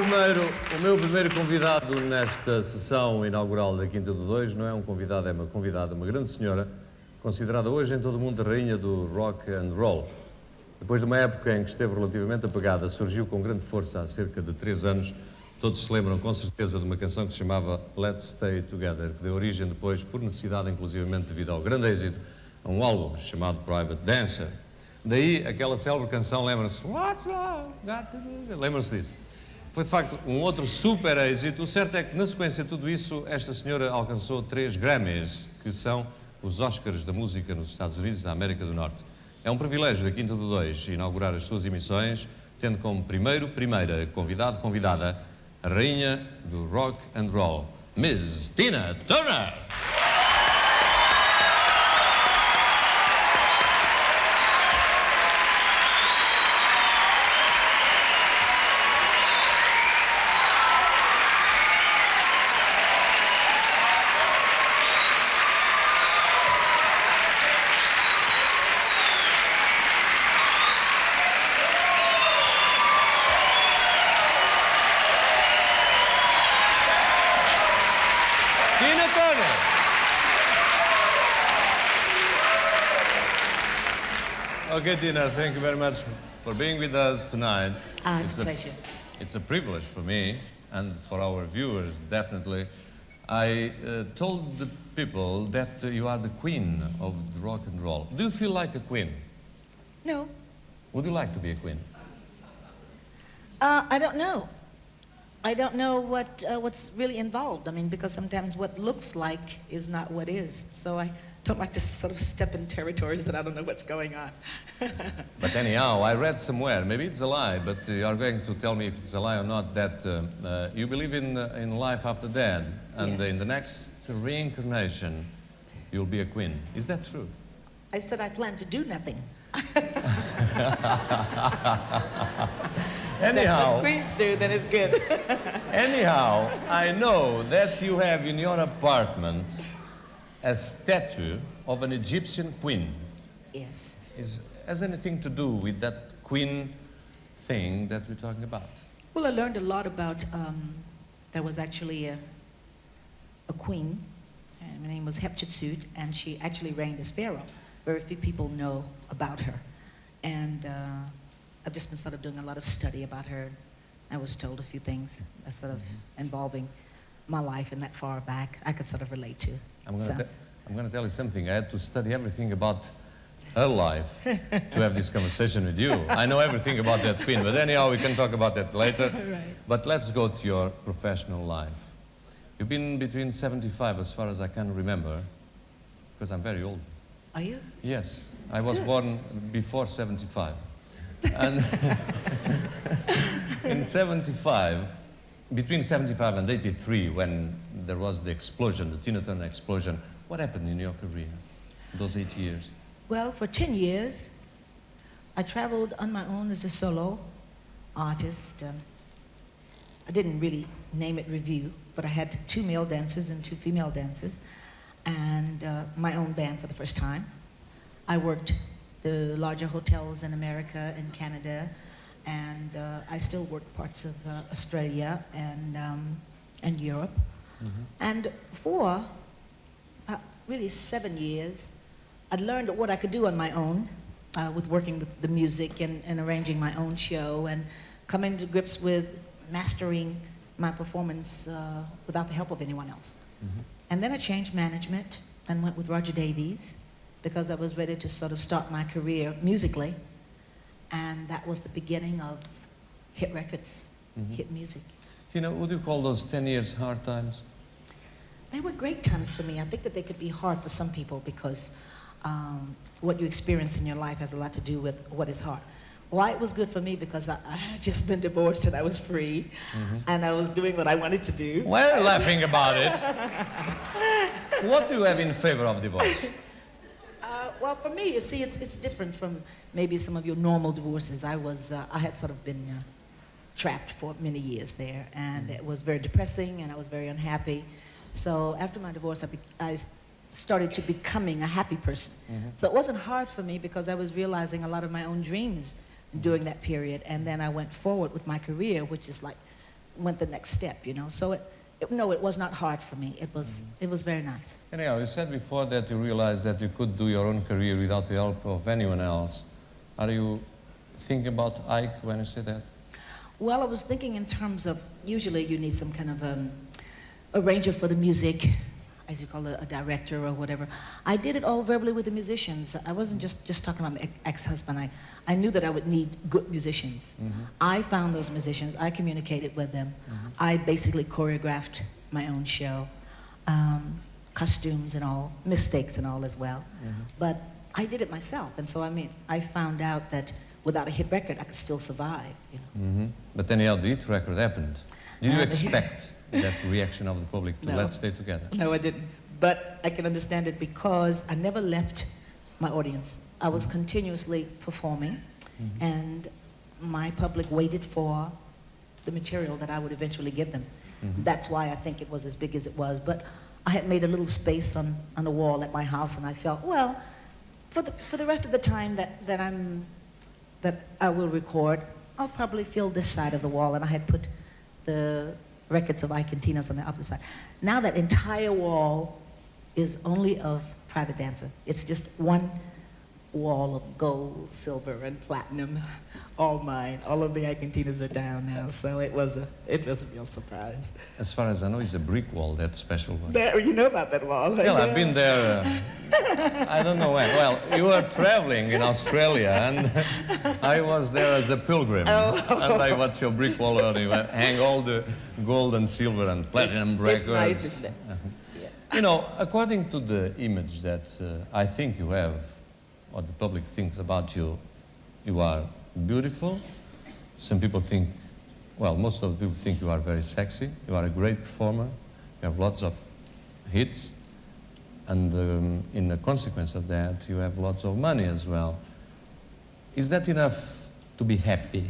O meu primeiro convidado nesta sessão inaugural da Quinta do Dois não é um convidado, é uma convidada, uma grande senhora, considerada hoje em todo o mundo a rainha do rock and roll. Depois de uma época em que esteve relativamente apagada, surgiu com grande força há cerca de 3 anos. Todos se lembram com certeza de uma canção que se chamava Let's Stay Together, que deu origem depois, por necessidade inclusivamente devido ao grande êxito, a um álbum chamado Private Dancer. Daí aquela célebre canção, lembra-se, What's Love Got to Do? Lembram-se disso? Foi de facto um outro super êxito. O certo é que na sequência de tudo isso, esta senhora alcançou 3 Grammys, que são os Oscars da música nos Estados Unidos da América do Norte. É um privilégio da Quinta do Dois inaugurar as suas emissões, tendo como primeira convidada, a rainha do rock and roll, Miss Tina Turner. Okay, Tina, thank you very much for being with us tonight. It's a pleasure. It's a privilege for me and for our viewers, definitely. I told the people that you are the queen of the rock and roll. Do you feel like a queen? No. Would you like to be a queen? I don't know. I don't know what's really involved. I mean, because sometimes what looks like is not what is. So I don't like to sort of step in territories that I don't know what's going on. But anyhow, I read somewhere, maybe it's a lie, but you are going to tell me if it's a lie or not, that you believe in life after death, and Yes. in the next reincarnation, you'll be a queen. Is that true? I said I plan to do nothing. Anyhow, that's what queens do, then it's good. anyhow, I know that you have in your apartment a statue of an Egyptian queen. Yes. Has anything to do with that queen thing that we're talking about? Well, I learned a lot about, there was actually a queen, and her name was Hatshepsut, and she actually reigned as pharaoh. Very few people know about her. And I've just been sort of doing a lot of study about her. I was told a few things sort of involving my life and that far back I could sort of relate to. I'm going to tell you something. I had to study everything about her life to have this conversation with you. I know everything about that queen, but anyhow, we can talk about that later. Right. But let's go to your professional life. You've been between 75, as far as I can remember, because I'm very old. Are you? Yes, I was born before 75. And in 75, between 75 and 83, when there was the explosion, the Tina Turner explosion, what happened in your career, those 8 years? Well, for 10 years, I traveled on my own as a solo artist. I didn't really name it review, but I had 2 male dancers and 2 female dancers, and my own band for the first time. I worked the larger hotels in America and Canada, and I still work parts of Australia and Europe. Mm-hmm. And for really 7 years, I'd learned what I could do on my own with working with the music and arranging my own show and coming to grips with mastering my performance without the help of anyone else. Mm-hmm. And then I changed management and went with Roger Davies because I was ready to sort of start my career musically. And that was the beginning of hit records, hit music. Tina, would you call those 10 years hard times? They were great times for me. I think that they could be hard for some people because what you experience in your life has a lot to do with what is hard. Why it was good for me because I had just been divorced and I was free and I was doing what I wanted to do. We're laughing about it. What do you have in favor of divorce? Well, for me, you see, it's different from maybe some of your normal divorces. I had sort of been trapped for many years there, and it was very depressing, and I was very unhappy. So after my divorce, I started to becoming a happy person. So it wasn't hard for me because I was realizing a lot of my own dreams during that period, and then I went forward with my career, which is like went the next step, you know. So no, it was not hard for me. It was very nice. Anyhow, you said before that you realized that you could do your own career without the help of anyone else. Are you thinking about Ike when you say that? Well, I was thinking in terms of, usually you need some kind of arranger for the music, as you call it, a director or whatever. I did it all verbally with the musicians. I wasn't just talking about my ex-husband. I knew that I would need good musicians. Mm-hmm. I found those musicians. I communicated with them. Mm-hmm. I basically choreographed my own show, costumes and all, mistakes and all as well. Mm-hmm. But I did it myself. And so, I mean, I found out that without a hit record, I could still survive, you know. Mm-hmm. But anyhow, the hit record happened. Did you expect that reaction of the public to No. Let's Stay Together? No, I didn't. But I can understand it because I never left my audience. I was continuously performing, and my public waited for the material that I would eventually give them. That's why I think it was as big as it was. But I had made a little space on a wall at my house, and I felt, well, for the rest of the time that I will record, I'll probably fill this side of the wall, and I had put the records of Ike and Tina's on the other side. Now that entire wall is only of Private Dancer. It's just one wall of gold, silver, and platinum, all mine. All of the Ike and Tina's are down now, so it was a real surprise. As far as I know, it's a brick wall, that special one. There, you know about that wall. Well, I've been there, I don't know when. Well, you were traveling in Australia, and I was there as a pilgrim. Oh. And I watched your brick wall where you hang all the gold and silver and platinum records. It's nice, isn't it? Yeah. You know, according to the image that I think you have, what the public thinks about you, you are beautiful. Some people think, well, most of the people think you are very sexy. You are a great performer. You have lots of hits. And in the consequence of that, you have lots of money as well. Is that enough to be happy?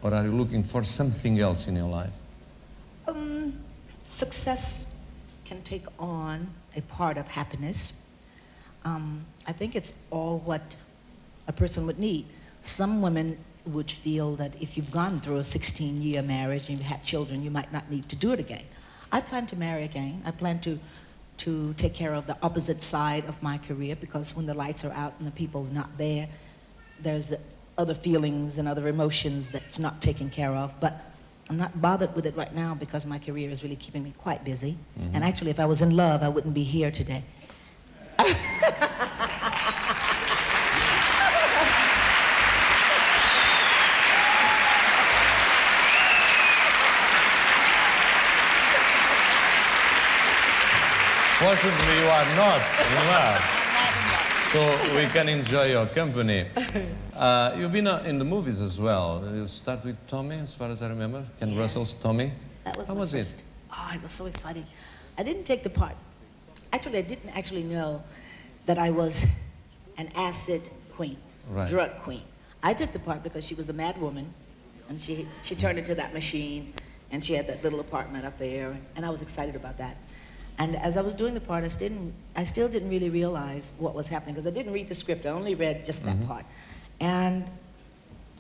Or are you looking for something else in your life? Success can take on a part of happiness. I think it's all what a person would need. Some women would feel that if you've gone through a 16-year marriage and you've had children, you might not need to do it again. I plan to marry again. I plan to take care of the opposite side of my career, because when the lights are out and the people are not there, there's other feelings and other emotions that's not taken care of. But I'm not bothered with it right now because my career is really keeping me quite busy. And actually, if I was in love, I wouldn't be here today. Fortunately, you are not in love, so we can enjoy your company. You've been in the movies as well. You start with Tommy, as far as I remember. Ken Russell's Tommy. That was How my was first. it? Oh, it was so exciting. I didn't take the part. Actually, I didn't actually know that I was an acid queen, Right. drug queen. I took the part because she was a mad woman, and she turned into that machine, and she had that little apartment up there, and I was excited about that. And as I was doing the part, I still didn't really realize what was happening, because I didn't read the script. I only read just that part. And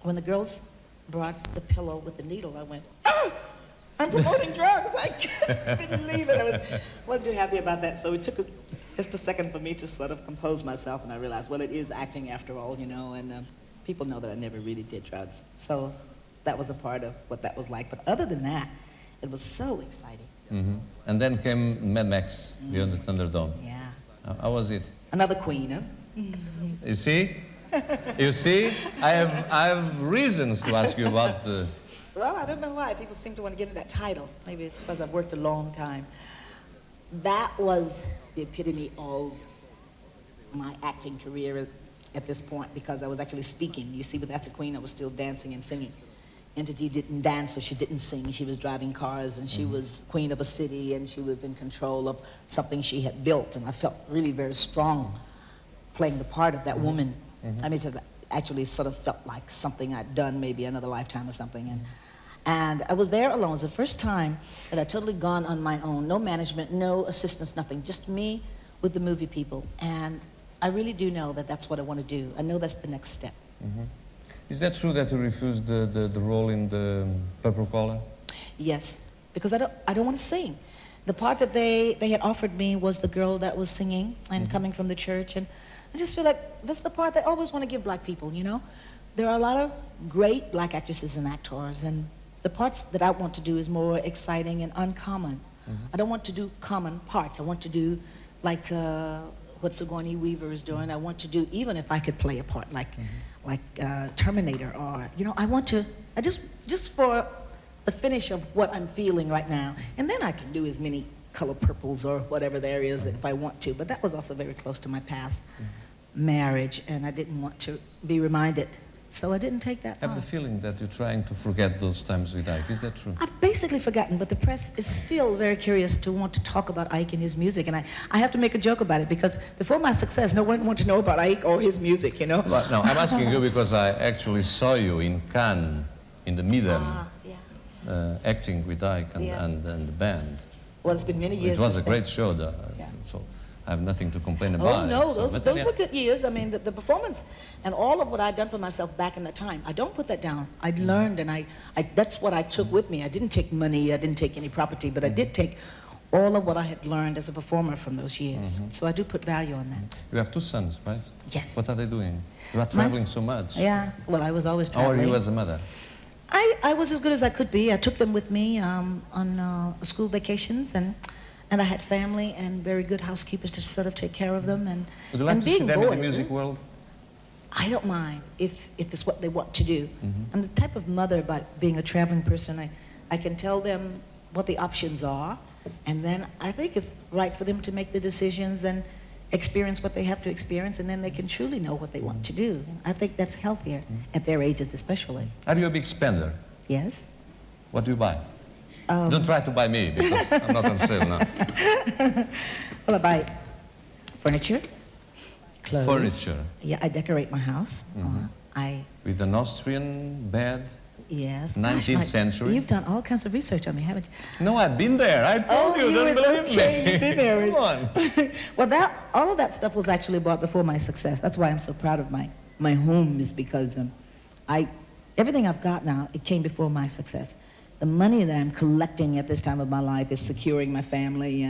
when the girls brought the pillow with the needle, I went, "Oh, I'm promoting drugs." I couldn't believe it. I wasn't too happy about that. So it took just a second for me to sort of compose myself, and I realized, well, it is acting after all, you know, and people know that I never really did drugs. So that was a part of what that was like. But other than that, it was so exciting. And then came Mad Max, Beyond the Thunderdome. Yeah. How was it? Another queen, huh? You see? You see? I have reasons to ask you about the... Well, I don't know why. People seem to want to give me that title. Maybe it's because I've worked a long time. That was the epitome of my acting career at this point, because I was actually speaking. You see, with That's a Queen, I was still dancing and singing. Entity didn't dance, so she didn't sing. She was driving cars, and she was queen of a city, and she was in control of something she had built. And I felt really very strong playing the part of that woman. I mean, it actually sort of felt like something I'd done maybe another lifetime or something. And I was there alone. It was the first time that I'd totally gone on my own. No management, no assistance, nothing. Just me with the movie people. And I really do know that that's what I want to do. I know that's the next step. Is that true that you refused the role in the Purple Collar? Yes, because I don't want to sing. The part that they had offered me was the girl that was singing and coming from the church, and I just feel like that's the part they always want to give black people, you know? There are a lot of great black actresses and actors, and the parts that I want to do is more exciting and uncommon. I don't want to do common parts. I want to do like what Sigourney Weaver is doing. I want to do, even if I could play a part like Terminator, or, you know, I just for the finish of what I'm feeling right now. And then I can do as many color purples or whatever there is if I want to. But that was also very close to my past marriage, and I didn't want to be reminded. So I didn't take that I have the feeling that you're trying to forget those times with Ike. Is that true? I've basically forgotten, but the press is still very curious to want to talk about Ike and his music. And I have to make a joke about it, because before my success, no one wanted to know about Ike or his music, you know? Well, no, I'm asking you because I actually saw you in Cannes, in the Midem, acting with Ike and the band. Well, it's been many years. It was a since great show, so I have nothing to complain about. Oh, no, So, those were good years. I mean, the performance and all of what I'd done for myself back in that time, I don't put that down. I'd learned, and that's what I took with me. I didn't take money, I didn't take any property, but I did take all of what I had learned as a performer from those years. So I do put value on that. You have 2 sons, right? Yes. What are they doing? You are traveling so much. Yeah, well, I was always How traveling. are you as a mother? I was as good as I could be. I took them with me on school vacations, and I had family and very good housekeepers to sort of take care of them. And Would you like and to see being them in the boys, music world? I don't mind if it's what they want to do. I'm the type of mother, by being a traveling person, I can tell them what the options are, and then I think it's right for them to make the decisions and experience what they have to experience, and then they can truly know what they want to do. I think that's healthier at their ages especially. Are you a big spender? Yes? What do you buy? Don't try to buy me, because I'm not on sale now. Well, I buy furniture, clothes. Furniture. Yeah, I decorate my house. With an Austrian bed? Yes. 19th century? You've done all kinds of research on me, haven't you? No, I've been there. I told you, don't believe me. You've been there. Come on. Well, all of that stuff was actually bought before my success. That's why I'm so proud of my home, is because everything I've got now, it came before my success. The money that I'm collecting at this time of my life is securing my family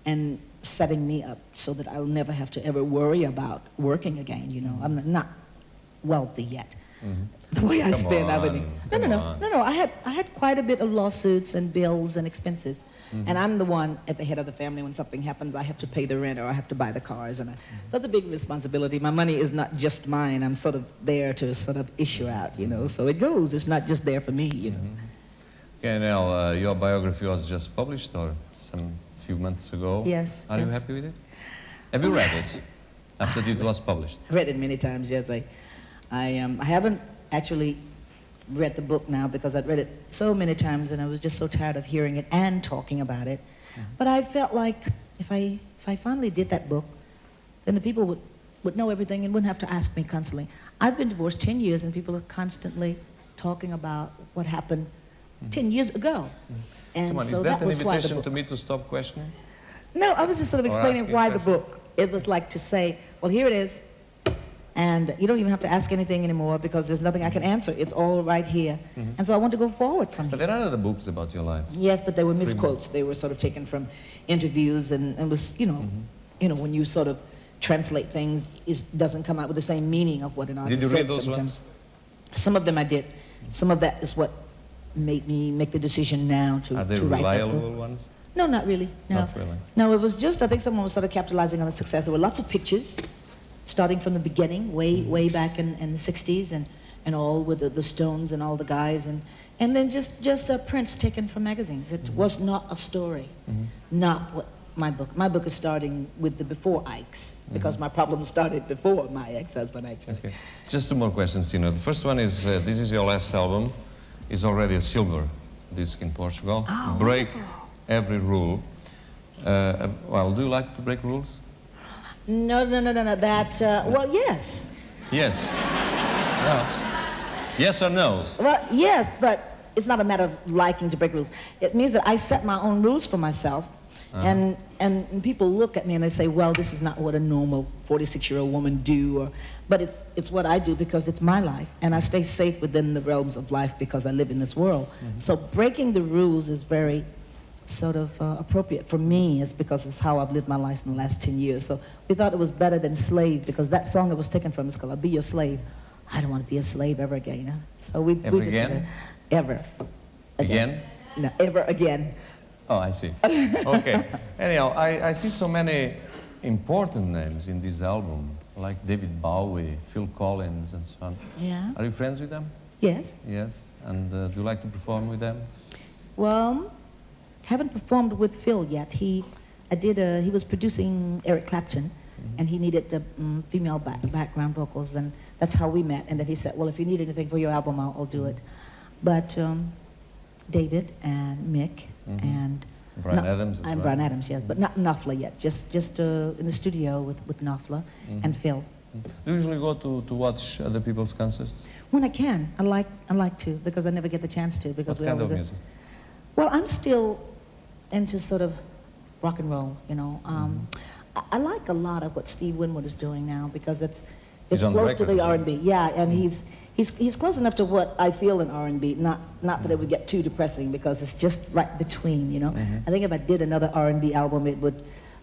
and setting me up so that I'll never have to ever worry about working again, you know. I'm not wealthy yet. The way I spend everything. No. I had quite a bit of lawsuits and bills and expenses. And I'm the one at the head of the family. When something happens, I have to pay the rent or I have to buy the cars. And so it's a big responsibility. My money is not just mine. I'm sort of there to sort of issue out, you know. So it goes. It's not just there for me, you know. Okay, now, your biography was just published, or some few months ago. Yes. Are you happy with it? Have you read it after it was published? I read it many times, yes. I haven't actually read the book now because I'd read it so many times and I was just so tired of hearing it and talking about it. But I felt like if I finally did that book, then the people would know everything and wouldn't have to ask me constantly. I've been divorced 10 years and people are constantly talking about what happened 10 years ago. And Come on, so is that an was why the invitation book. to me to stop questioning? No, I was just sort of Or explaining asking why the questions? book. It was like to say, well, here it is, and you don't even have to ask anything anymore because there's nothing I can answer. It's all right here. And so I want to go forward from But here. there are other books about your life. Yes, but they were 3 misquotes. They were sort of taken from interviews and was, you know, when you sort of translate things, it doesn't come out with the same meaning of what an artist Did you says read those sometimes. Some of them I did. Some of that is what made me make the decision now to Are they to write that book. reliable ones? No, not really. No. Not really. No, it was just, I think someone was sort of capitalizing on the success. There were lots of pictures, starting from the beginning, way back in the 60s, and all with the Stones and all the guys, and then just prints taken from magazines. It was not a story, not what my book is starting with the before Ikes, because my problem started before my ex-husband, actually. Okay. Just 2 more questions, Tina. The first one is, this is your last album. It's already a silver disc in Portugal. Oh, Break every rule. Well, do you like to break rules? No. That, well, yes. Yes. No. Yes or no? Well, yes, but it's not a matter of liking to break rules. It means that I set my own rules for myself, And people look at me and they say, well, this is not what a normal 46-year-old woman do, but it's what I do because it's my life, and I stay safe within the realms of life because I live in this world. So breaking the rules is very sort of appropriate for me, is because it's how I've lived my life in the last 10 years. So we thought it was better than slave, because that song it was taken from is called I'll Be Your Slave. I don't want to be a slave ever again, you know? So we decided, ever again? No, ever again. Oh, I see. Okay. Anyhow, I see so many important names in this album, like David Bowie, Phil Collins, and so on. Yeah. Are you friends with them? Yes. Yes. And do you like to perform with them? Well, haven't performed with Phil yet. He was producing Eric Clapton, and he needed the female background vocals, and that's how we met. And then he said, well, if you need anything for your album, I'll do it. But David and Mick and Brian Adams as well. Brian Adams, yes, but not Knopfler yet. Just in the studio with Knopfler and Phil. Do you usually go to watch other people's concerts? When I can, I like to, because I never get the chance to. Because What kind of music? Well, I'm still into sort of rock and roll, you know. I like a lot of what Steve Winwood is doing now, because it's close to the R&B. Yeah, and he's close enough to what I feel in R&B. Not that it would get too depressing, because it's just right between, you know. I think if I did another R&B album,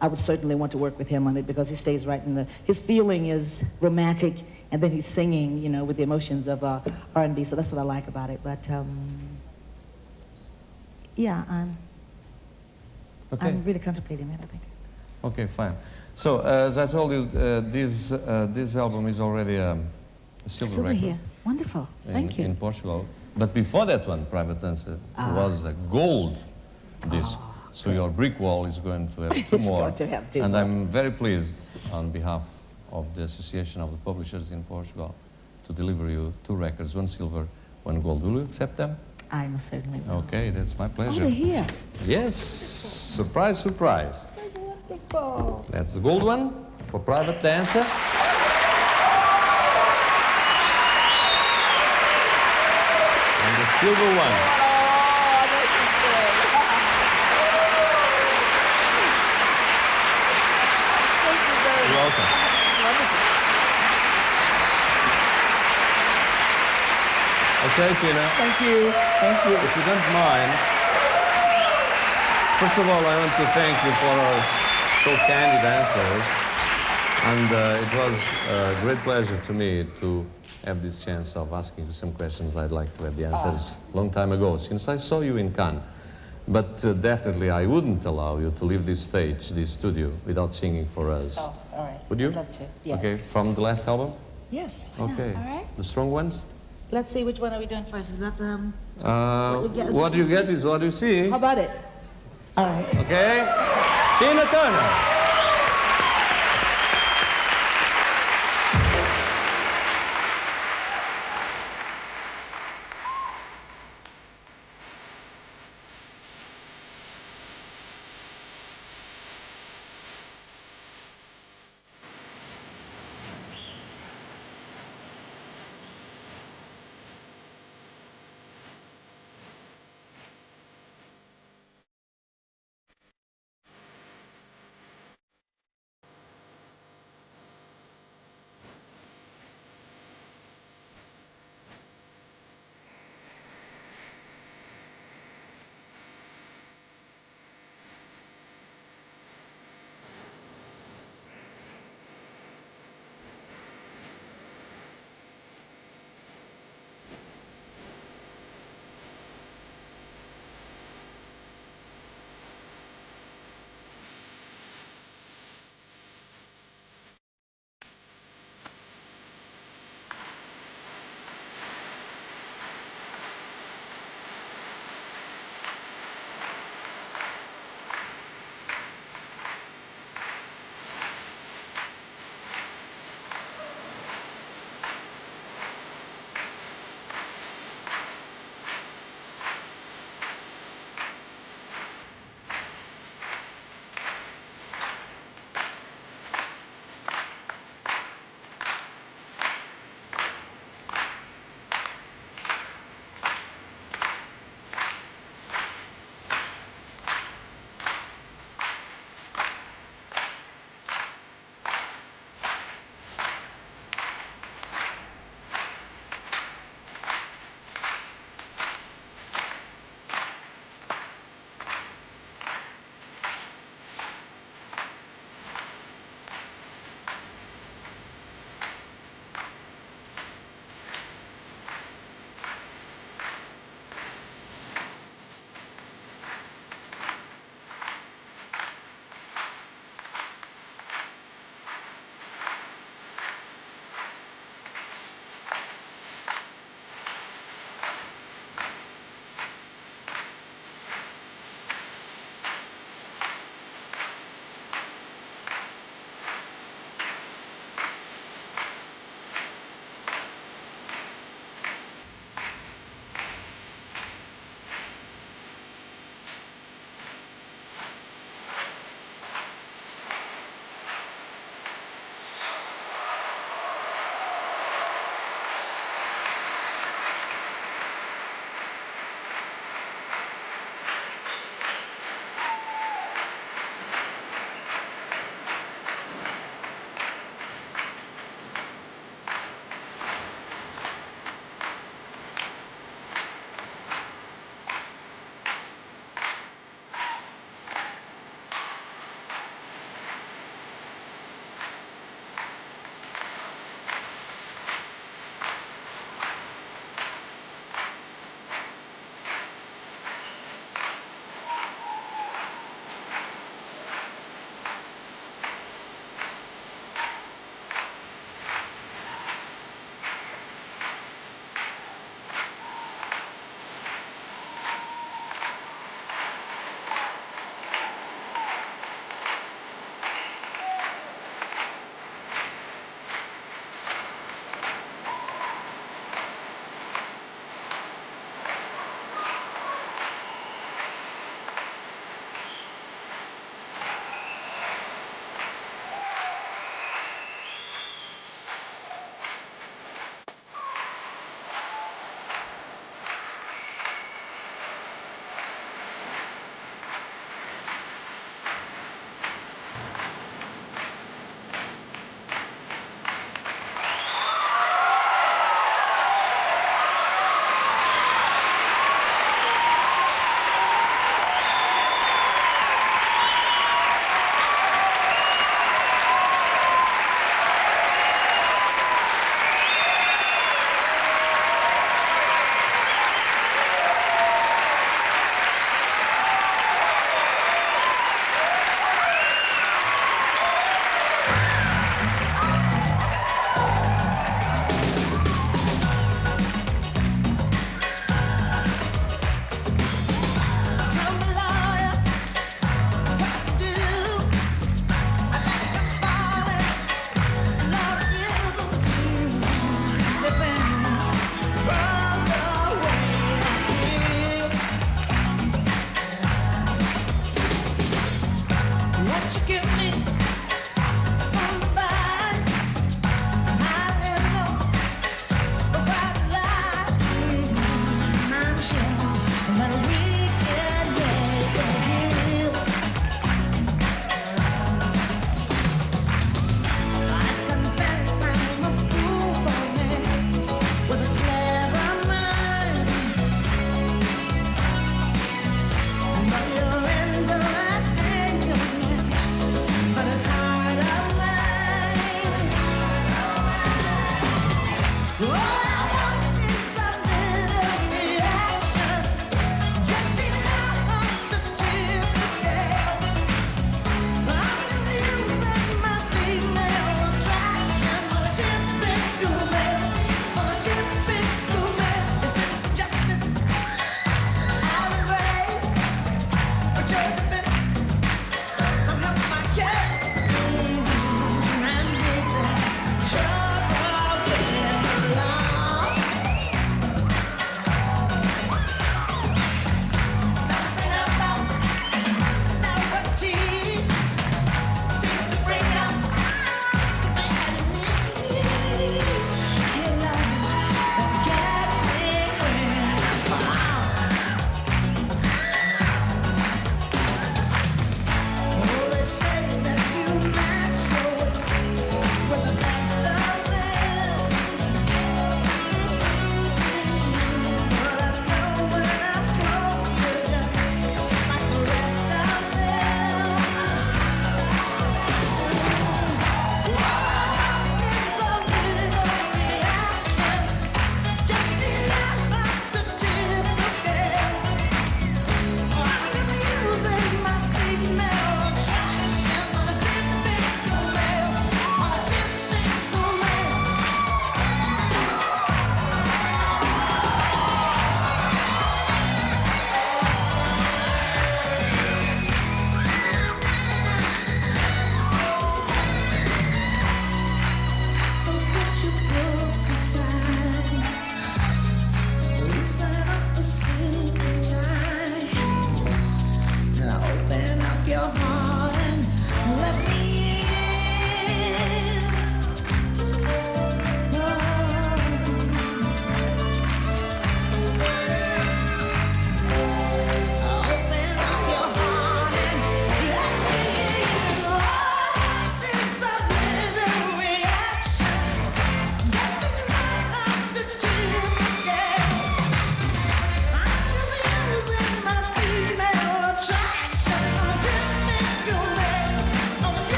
I would certainly want to work with him on it, because he stays right in his feeling is romantic, and then he's singing, you know, with the emotions of R&B. So that's what I like about it. But yeah, I'm really contemplating that, I think. Okay, fine. So, as I told you, this album is already a silver record. Here. Wonderful. Thank you. In Portugal. But before that one, Private Dancer, was a gold disc. So your brick wall is going to have two more. Going to have two and more. I'm very pleased, on behalf of the Association of the Publishers in Portugal, to deliver you 2 records, 1 silver, 1 gold. Will you accept them? I most certainly will. Okay, that's my Oh, pleasure. they're here. Yes, surprise, surprise. That's wonderful. That's the gold one for Private Dancer. And the silver one. Oh, this is good. Thank you very You're much. welcome. Wonderful. Okay, Tina. Thank you. Thank you. If you don't mind, first of all, I want to thank you for so candid answers. And it was a great pleasure to me to have this chance of asking you some questions. I'd like to have the answers a long time ago, since I saw you in Cannes. But definitely, I wouldn't allow you to leave this stage, this studio, without singing for us. Oh, all right. Would you? I'd love to. Yes. Okay, from the last album? Yes. Yeah, Okay. all right. The strong ones? Let's see, which one are we doing first? Is that the... What you get is what you see. How about it? All right. Okay? Tina Turner.